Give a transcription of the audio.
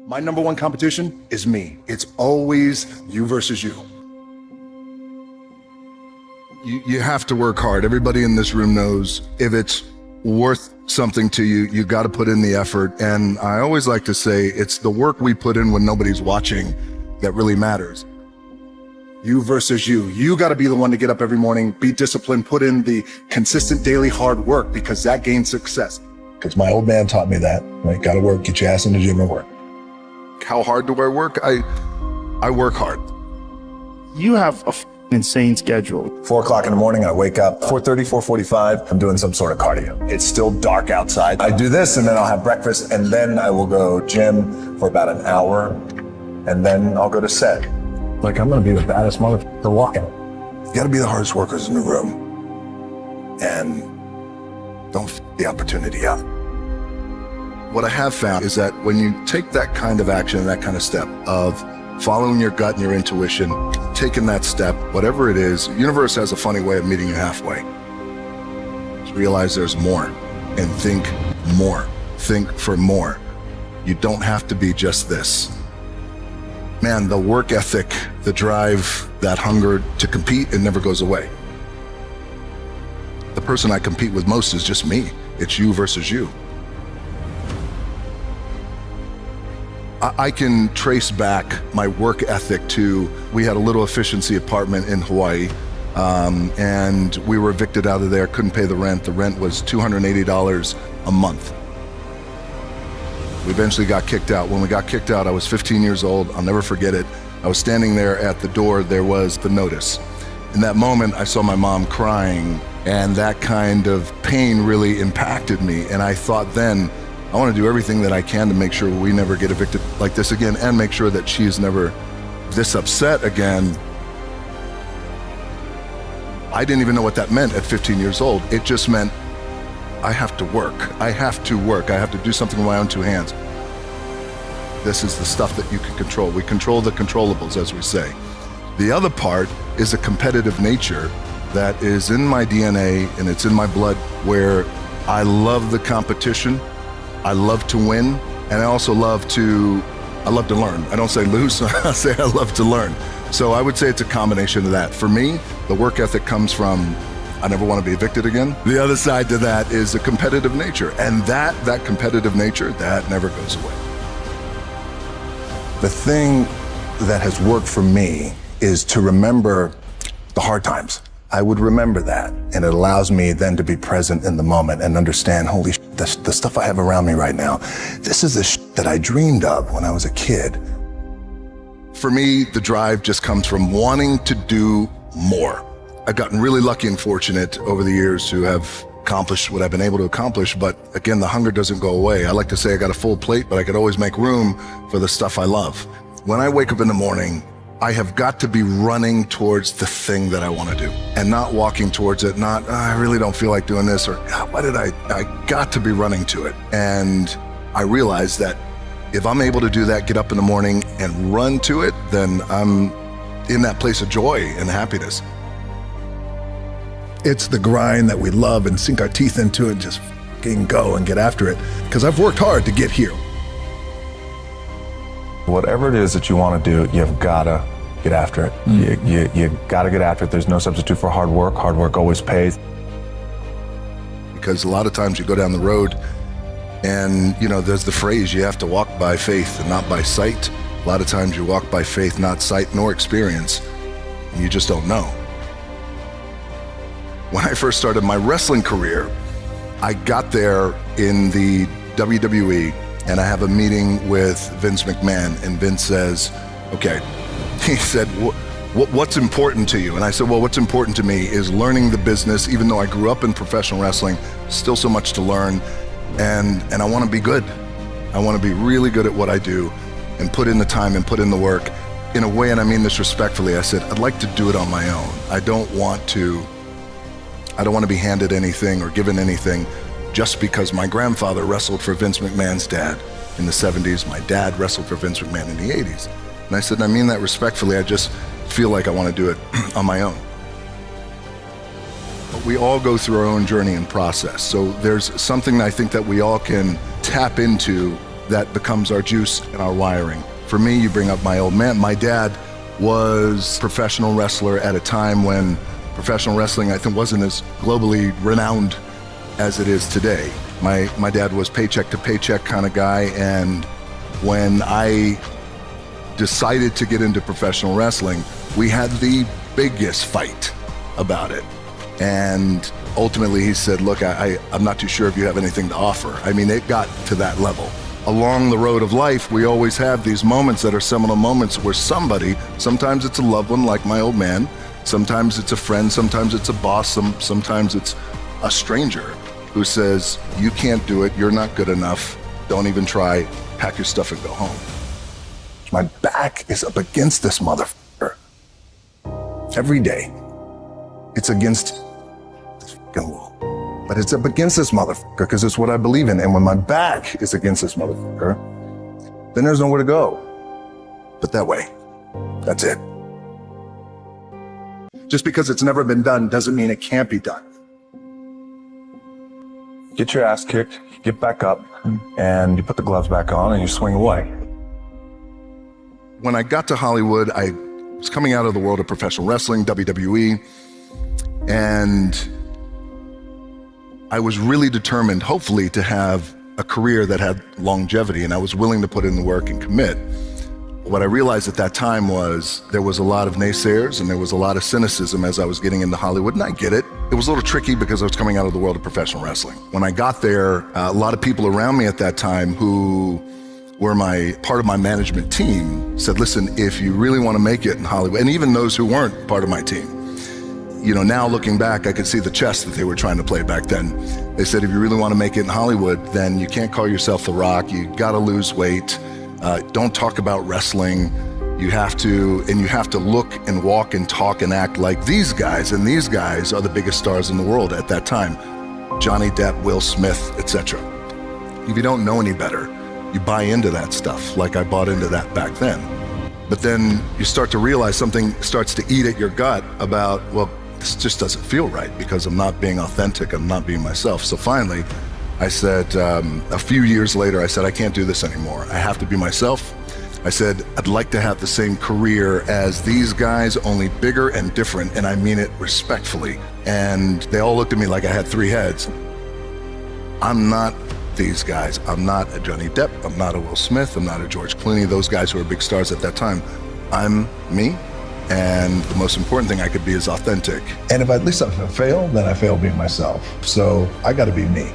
My number one competition is me. It's always you versus you. You have to work hard. Everybody in this room knows if it's worth something to you, you got to put in the effort. And I always like to say it's the work we put in when nobody's watching that really matters. You versus you. You got to be the one to get up every morning, be disciplined, put in the consistent daily hard work, because that gains success. Because my old man taught me that, right? Got to work, get your ass in the gym and work. How hard do I work? I work hard. You have a insane schedule. 4 o'clock in the morning, I wake up. 4:30, 4:45, I'm doing some sort of cardio. It's still dark outside. I do this and then I'll have breakfast and then I will go gym for about an hour and then I'll go to set. Like, I'm gonna be the baddest motherfucker walking. You got to be the hardest workers in the room. And don't f the opportunity up. What I have found is that when you take that kind of action, that kind of step of following your gut and your intuition, taking that step, whatever it is, the universe has a funny way of meeting you halfway. Just realize there's more and think more. Think for more. You don't have to be just this. Man, the work ethic, the drive, that hunger to compete, it never goes away. The person I compete with most is just me. It's you versus you. I can trace back my work ethic to, we had a little efficiency apartment in Hawaii, and we were evicted out of there, couldn't pay the rent. The rent was $280 a month. We eventually got kicked out. When we got kicked out, I was 15 years old. I'll never forget it. I was standing there at the door. There was the notice. In that moment, I saw my mom crying, and that kind of pain really impacted me. And I thought then, I want to do everything that I can to make sure we never get evicted like this again, and make sure that she's never this upset again. I didn't even know what that meant at 15 years old. It just meant I have to work. I have to work. I have to do something with my own two hands. This is the stuff that you can control. We control the controllables, as we say. The other part is a competitive nature that is in my DNA and it's in my blood, where I love the competition. I love to win, and I also love to learn. I don't say lose, I say I love to learn. So I would say it's a combination of that. For me, the work ethic comes from, I never want to be evicted again. The other side to that is a competitive nature, and that competitive nature, that never goes away. The thing that has worked for me is to remember the hard times. I would remember that, and it allows me then to be present in the moment and understand, holy shit, the stuff I have around me right now, this is the shit that I dreamed of when I was a kid. For me, the drive just comes from wanting to do more. I've gotten really lucky and fortunate over the years to have accomplished what I've been able to accomplish, but again, the hunger doesn't go away. I like to say I got a full plate, but I could always make room for the stuff I love. When I wake up in the morning, I have got to be running towards the thing that I want to do and not walking towards it, not, oh, I really don't feel like doing this, or why did I got to be running to it. And I realized that if I'm able to do that, get up in the morning and run to it, then I'm in that place of joy and happiness. It's the grind that we love and sink our teeth into and just fucking go and get after it. Because I've worked hard to get here. Whatever it is that you want to do, you've got to get after it. You got to get after it. There's no substitute for hard work. Hard work always pays. Because a lot of times you go down the road and, you know, there's the phrase, you have to walk by faith and not by sight. A lot of times you walk by faith, not sight nor experience, and you just don't know. When I first started my wrestling career, I got there in the WWE, and I have a meeting with Vince McMahon, and Vince says, okay, he said, what's important to you? And I said, well, what's important to me is learning the business. Even though I grew up in professional wrestling, still so much to learn, and I want to be good. I want to be really good at what I do and put in the time and put in the work. In a way, and I mean this respectfully, I said, I'd like to do it on my own. I don't want to be handed anything or given anything just because my grandfather wrestled for Vince McMahon's dad in the 70s. My dad wrestled for Vince McMahon in the 80s. And I said, I mean that respectfully. I just feel like I want to do it on my own. But we all go through our own journey and process. So there's something I think that we all can tap into that becomes our juice and our wiring. For me, you bring up my old man. My dad was a professional wrestler at a time when professional wrestling, I think, wasn't as globally renowned as it is today. My dad was paycheck to paycheck kind of guy, and when I decided to get into professional wrestling, we had the biggest fight about it. And ultimately he said, look, I'm not too sure if you have anything to offer. I mean, it got to that level. Along the road of life, we always have these moments that are seminal moments where somebody, sometimes it's a loved one like my old man, sometimes it's a friend, sometimes it's a boss, sometimes it's a stranger who says, you can't do it, you're not good enough, don't even try, pack your stuff and go home. My back is up against this motherfucker. Every day. It's against this fucking wall. But it's up against this motherfucker because it's what I believe in. And when my back is against this motherfucker, then there's nowhere to go but that way. That's it. Just because it's never been done doesn't mean it can't be done. Get your ass kicked, get back up, and you put the gloves back on and you swing away. When I got to Hollywood, I was coming out of the world of professional wrestling, WWE, and I was really determined, hopefully, to have a career that had longevity, and I was willing to put in the work and commit. What I realized at that time was there was a lot of naysayers and there was a lot of cynicism as I was getting into Hollywood, and I get it. It was a little tricky because I was coming out of the world of professional wrestling. When I got there, a lot of people around me at that time who were part of my management team said, listen, if you really want to make it in Hollywood, and even those who weren't part of my team, you know, now looking back, I could see the chess that they were trying to play back then. They said, if you really want to make it in Hollywood, then you can't call yourself The Rock. You got to lose weight. Don't talk about wrestling. You have to look and walk and talk and act like these guys, and these guys are the biggest stars in the world at that time. Johnny Depp, Will Smith, etc. If you don't know any better, you buy into that stuff like I bought into that back then. But then you start to realize something starts to eat at your gut about, well, this just doesn't feel right because I'm not being authentic, I'm not being myself. So finally, I said, a few years later, I said, I can't do this anymore. I have to be myself. I said, I'd like to have the same career as these guys, only bigger and different, and I mean it respectfully. And they all looked at me like I had three heads. I'm not these guys. I'm not a Johnny Depp. I'm not a Will Smith. I'm not a George Clooney, those guys who were big stars at that time. I'm me, and the most important thing I could be is authentic. And if at least I fail, then I fail being myself. So I got to be me.